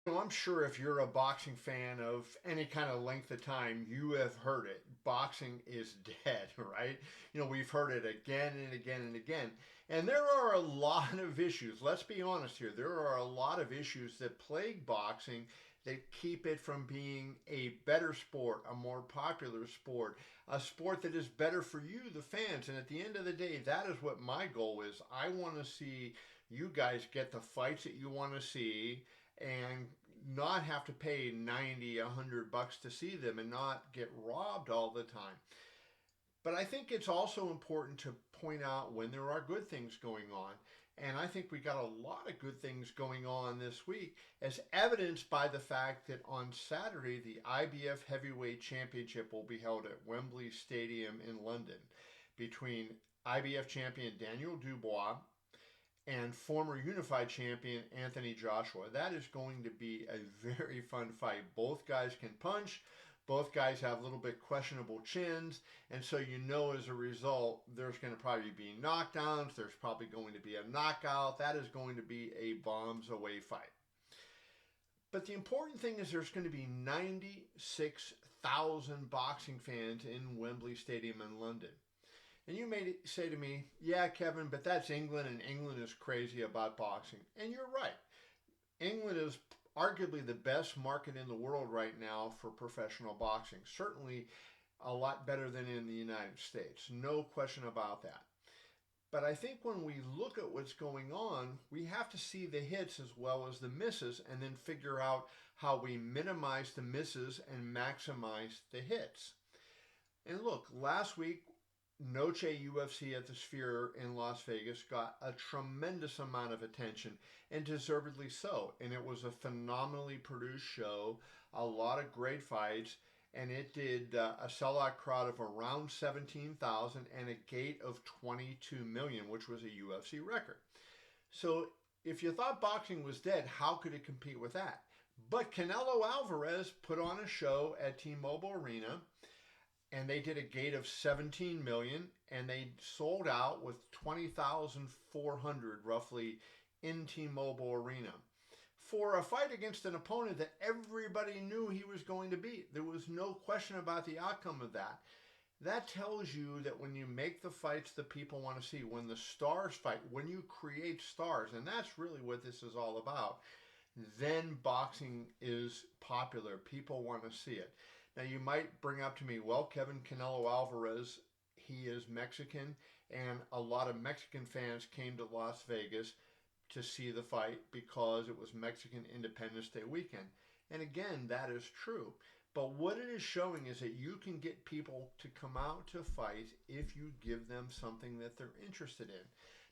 Well, I'm sure if you're a boxing fan of any kind of length of time, you have heard it. Boxing is dead, right? We've heard it again and again and again. And there are a lot of issues. Let's be honest here. There are a lot of issues that plague boxing that keep it from being a better sport, a more popular sport, a sport that is better for you, the fans. And at the end of the day, that is what my goal is. I want to see you guys get the fights that you want to see and not have to pay 90, $100 to see them and not get robbed all the time. But I think it's also important to point out when there are good things going on. And I think we got a lot of good things going on this week, as evidenced by the fact that on Saturday, the IBF Heavyweight Championship will be held at Wembley Stadium in London between IBF champion Daniel Dubois and former unified champion Anthony Joshua. That is going to be a very fun fight. Both guys can punch. Both guys have a little bit questionable chins, and so as a result, there's going to probably be knockdowns. There's probably going to be a knockout. That is going to be a bombs away fight. But the important thing is there's going to be 96,000 boxing fans in Wembley Stadium in London. And you may say to me, yeah, Kevin, but that's England, and England is crazy about boxing. And you're right. England is arguably the best market in the world right now for professional boxing. Certainly a lot better than in the United States. No question about that. But I think when we look at what's going on, we have to see the hits as well as the misses and then figure out how we minimize the misses and maximize the hits. And look, last week Noche UFC at the Sphere in Las Vegas got a tremendous amount of attention, and deservedly so. And it was a phenomenally produced show, a lot of great fights, and it did a sellout crowd of around 17,000 and a gate of 22 million, which was a UFC record. So if you thought boxing was dead, how could it compete with that? But Canelo Alvarez put on a show at T-Mobile Arena, and they did a gate of 17 million, and they sold out with 20,400 roughly in T-Mobile Arena for a fight against an opponent that everybody knew he was going to beat. There was no question about the outcome of that. That tells you that when you make the fights that people want to see, when the stars fight, when you create stars, and that's really what this is all about, then boxing is popular. People want to see it. Now, you might bring up to me, well, Kevin, Canelo Alvarez, he is Mexican, and a lot of Mexican fans came to Las Vegas to see the fight because it was Mexican Independence Day weekend. And again, that is true. But what it is showing is that you can get people to come out to fight if you give them something that they're interested in.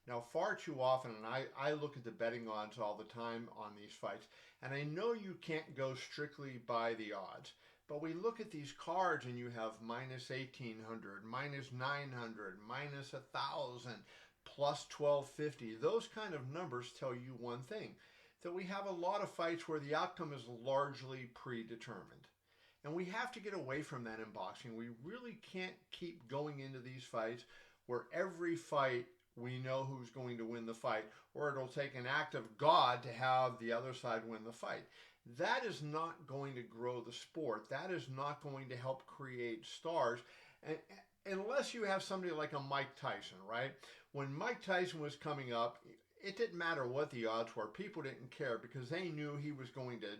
Now, far too often, and I look at the betting odds all the time on these fights, and I know you can't go strictly by the odds, but we look at these cards and you have minus 1,800, minus 900, minus 1,000, plus 1,250. Those kind of numbers tell you one thing, that we have a lot of fights where the outcome is largely predetermined. And we have to get away from that in boxing. We really can't keep going into these fights where every fight we know who's going to win the fight, or it'll take an act of God to have the other side win the fight. That is not going to grow the sport. That is not going to help create stars. And unless you have somebody like a Mike Tyson, right? When Mike Tyson was coming up, it didn't matter what the odds were. People didn't care because they knew he was going to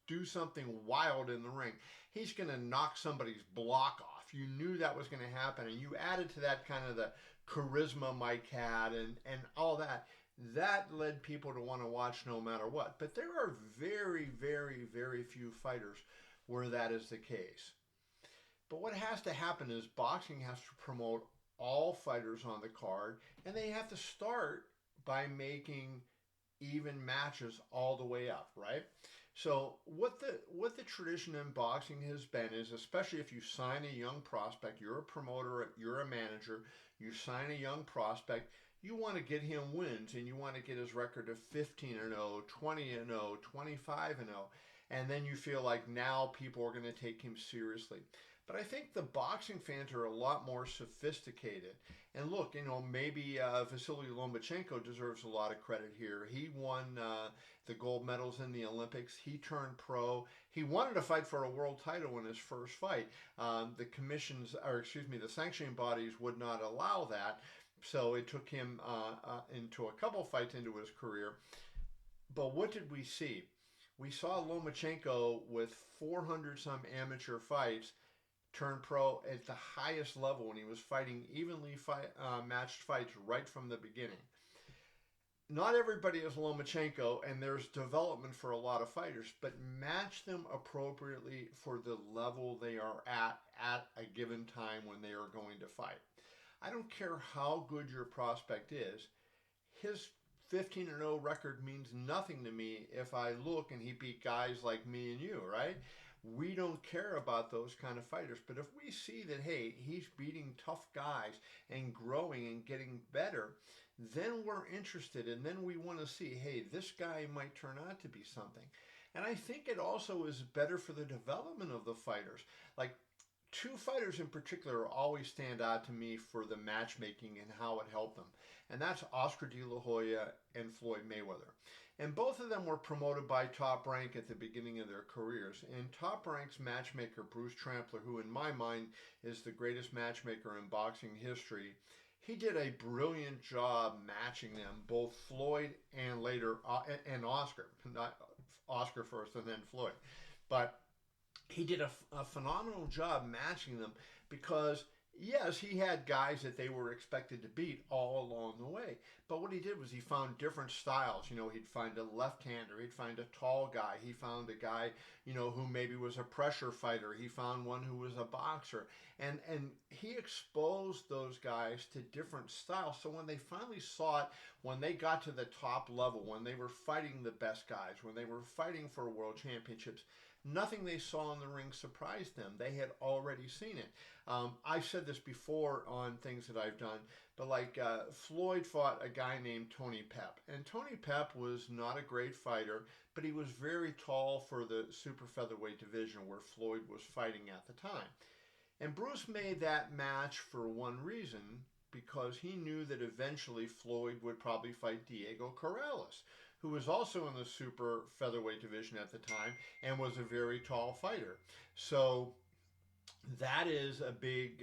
do something wild in the ring. He's going to knock somebody's block off. You knew that was going to happen, and you added to that kind of the charisma Mike had and all that. That led people to want to watch no matter what. But there are very, very, very few fighters where that is the case. But what has to happen is boxing has to promote all fighters on the card, and they have to start by making even matches all the way up, right? So what the tradition in boxing has been is, especially if you sign a young prospect, you're a promoter, you're a manager, you sign a young prospect, you want to get him wins and you want to get his record to 15 and 0, 20 and 0, 25 and 0. and then you feel like now people are going to take him seriously. But I think the boxing fans are a lot more sophisticated. And look, maybe Vasily Lomachenko deserves a lot of credit here. He won the gold medals in the Olympics. He turned pro. He wanted to fight for a world title in his first fight. The sanctioning bodies would not allow that. So it took him into a couple fights into his career. But what did we see? We saw Lomachenko with 400 some amateur fights turn pro at the highest level when he was fighting evenly matched fights right from the beginning. Not everybody is Lomachenko, and there's development for a lot of fighters, but match them appropriately for the level they are at a given time when they are going to fight. I don't care how good your prospect is. His 15-0 record means nothing to me if I look and he beat guys like me and you, right? We don't care about those kind of fighters. But if we see that, hey, he's beating tough guys and growing and getting better, then we're interested. And then we want to see, hey, this guy might turn out to be something. And I think it also is better for the development of the fighters. Like, two fighters in particular always stand out to me for the matchmaking and how it helped them. And that's Oscar De La Hoya and Floyd Mayweather. And both of them were promoted by Top Rank at the beginning of their careers. And Top Rank's matchmaker, Bruce Trampler, who in my mind is the greatest matchmaker in boxing history, he did a brilliant job matching them, both Floyd and later, and Oscar. Not Oscar first and then Floyd. But he did a phenomenal job matching them because, yes, he had guys that they were expected to beat all along the way. But what he did was he found different styles. He'd find a left-hander. He'd find a tall guy. He found a guy, who maybe was a pressure fighter. He found one who was a boxer. And he exposed those guys to different styles. So when they finally saw it, when they got to the top level, when they were fighting the best guys, when they were fighting for world championships, nothing they saw in the ring surprised them. They had already seen it. I've said this before on things that I've done, but Floyd fought a guy named Tony Pep. And Tony Pep was not a great fighter, but he was very tall for the super featherweight division where Floyd was fighting at the time. And Bruce made that match for one reason, because he knew that eventually Floyd would probably fight Diego Corrales, who was also in the super featherweight division at the time and was a very tall fighter. So that is a big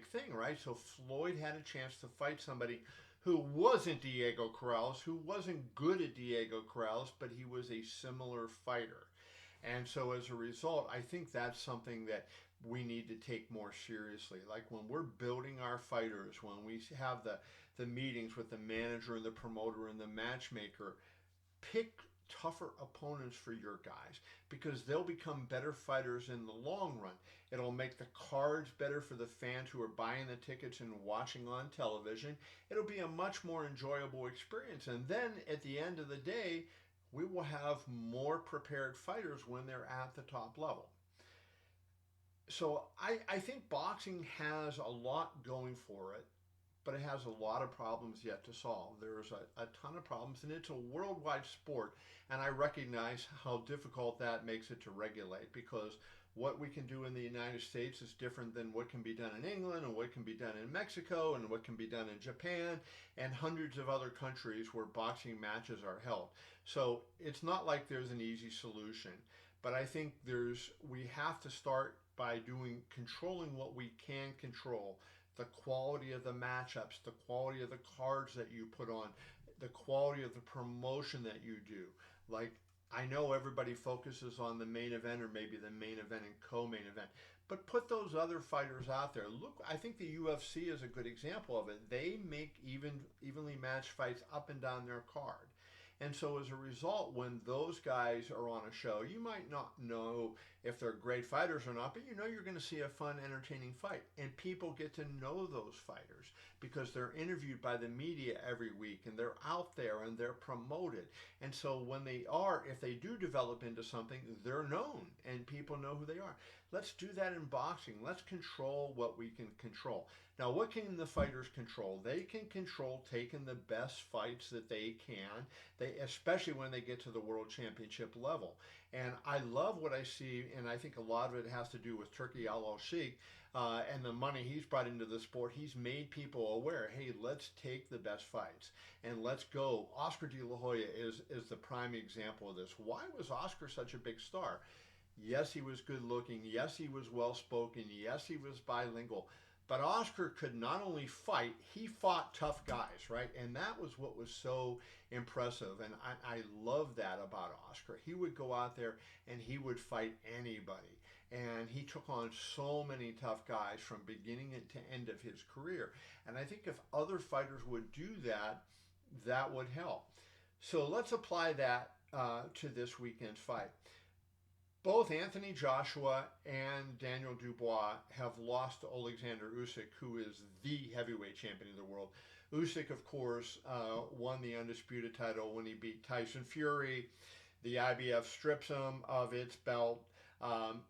thing, right? So Floyd had a chance to fight somebody who wasn't Diego Corrales, who wasn't good at Diego Corrales, but he was a similar fighter. And so as a result, I think that's something that we need to take more seriously. Like when we're building our fighters, when we have the meetings with the manager and the promoter and the matchmaker, pick tougher opponents for your guys because they'll become better fighters in the long run. It'll make the cards better for the fans who are buying the tickets and watching on television. It'll be a much more enjoyable experience. And then at the end of the day, we will have more prepared fighters when they're at the top level. So I think boxing has a lot going for it, but it has a lot of problems yet to solve. There's a ton of problems, and it's a worldwide sport, and I recognize how difficult that makes it to regulate, because what we can do in the United States is different than what can be done in England, and what can be done in Mexico, and what can be done in Japan, and hundreds of other countries where boxing matches are held. So it's not like there's an easy solution, but I think we have to start by controlling what we can control. The quality of the matchups, the quality of the cards that you put on, the quality of the promotion that you do. Like, I know everybody focuses on the main event or maybe the main event and co-main event, but put those other fighters out there. Look, I think the UFC is a good example of it. They make evenly matched fights up and down their card. And so as a result, when those guys are on a show, you might not know if they're great fighters or not, but you know you're going to see a fun, entertaining fight. And people get to know those fighters because they're interviewed by the media every week and they're out there and they're promoted. And so when they are, if they do develop into something, they're known and people know who they are. Let's do that in boxing. Let's control what we can control. Now, what can the fighters control? They can control taking the best fights that they can, especially when they get to the world championship level. And I love what I see, and I think a lot of it has to do with Turki Al-Sheikh and the money he's brought into the sport. He's made people aware, hey, let's take the best fights and let's go. Oscar De La Hoya is the prime example of this. Why was Oscar such a big star? Yes, he was good looking. Yes, he was well spoken. Yes, he was bilingual. But Oscar could not only fight, he fought tough guys, right? And that was what was so impressive. And I love that about Oscar. He would go out there and he would fight anybody. And he took on so many tough guys from beginning to end of his career. And I think if other fighters would do that, that would help. So let's apply that to this weekend's fight. Both Anthony Joshua and Daniel Dubois have lost to Alexander Usyk, who is the heavyweight champion of the world. Usyk, of course, won the undisputed title when he beat Tyson Fury. The IBF strips him of its belt.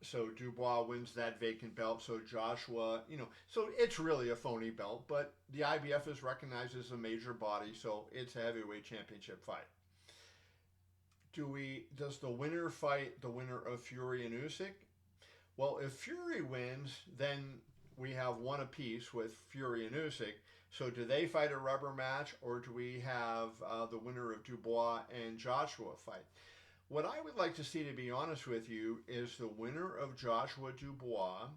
So Dubois wins that vacant belt. So Joshua, so it's really a phony belt, but the IBF is recognized as a major body, so it's a heavyweight championship fight. Does the winner fight the winner of Fury and Usyk? Well, if Fury wins, then we have one apiece with Fury and Usyk. So do they fight a rubber match, or do we have the winner of Dubois and Joshua fight? What I would like to see, to be honest with you, is the winner of Joshua-Dubois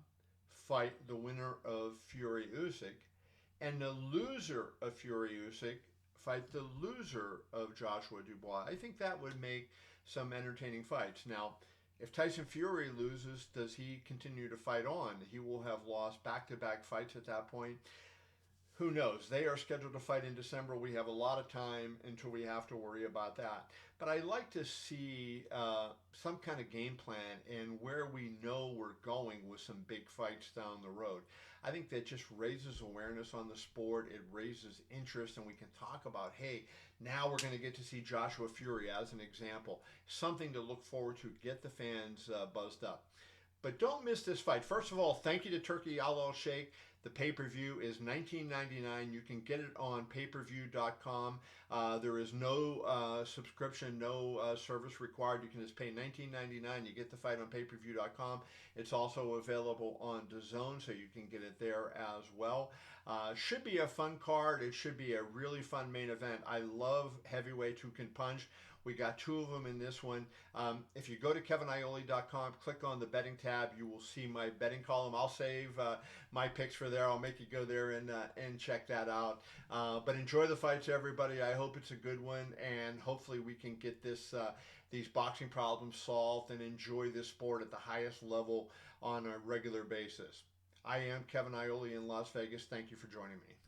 fight the winner of Fury-Usyk, and the loser of Fury-Usyk fight the loser of Joshua-Dubois. I think that would make some entertaining fights. Now, if Tyson Fury loses, does he continue to fight on? He will have lost back-to-back fights at that point. Who knows? They are scheduled to fight in December. We have a lot of time until we have to worry about that. But I'd like to see some kind of game plan and where we know we're going with some big fights down the road. I think that just raises awareness on the sport. It raises interest, and we can talk about, hey, now we're going to get to see Joshua Fury as an example. Something to look forward to, get the fans buzzed up. But don't miss this fight. First of all, thank you to Turki Al-Sheikh. The pay-per-view is $19.99. You can get it on payperview.com. There is no subscription, no service required. You can just pay $19.99. You get the fight on payperview.com. It's also available on DAZN, so you can get it there as well. Should be a fun card. It should be a really fun main event. I love heavyweights who can punch. We got two of them in this one. If you go to keviniole.com, click on the betting tab, you will see my betting column. I'll save my picks for there. I'll make you go there and check that out. But enjoy the fights, everybody. I hope it's a good one, and hopefully we can get these boxing problems solved and enjoy this sport at the highest level on a regular basis. I am Kevin Iole in Las Vegas. Thank you for joining me.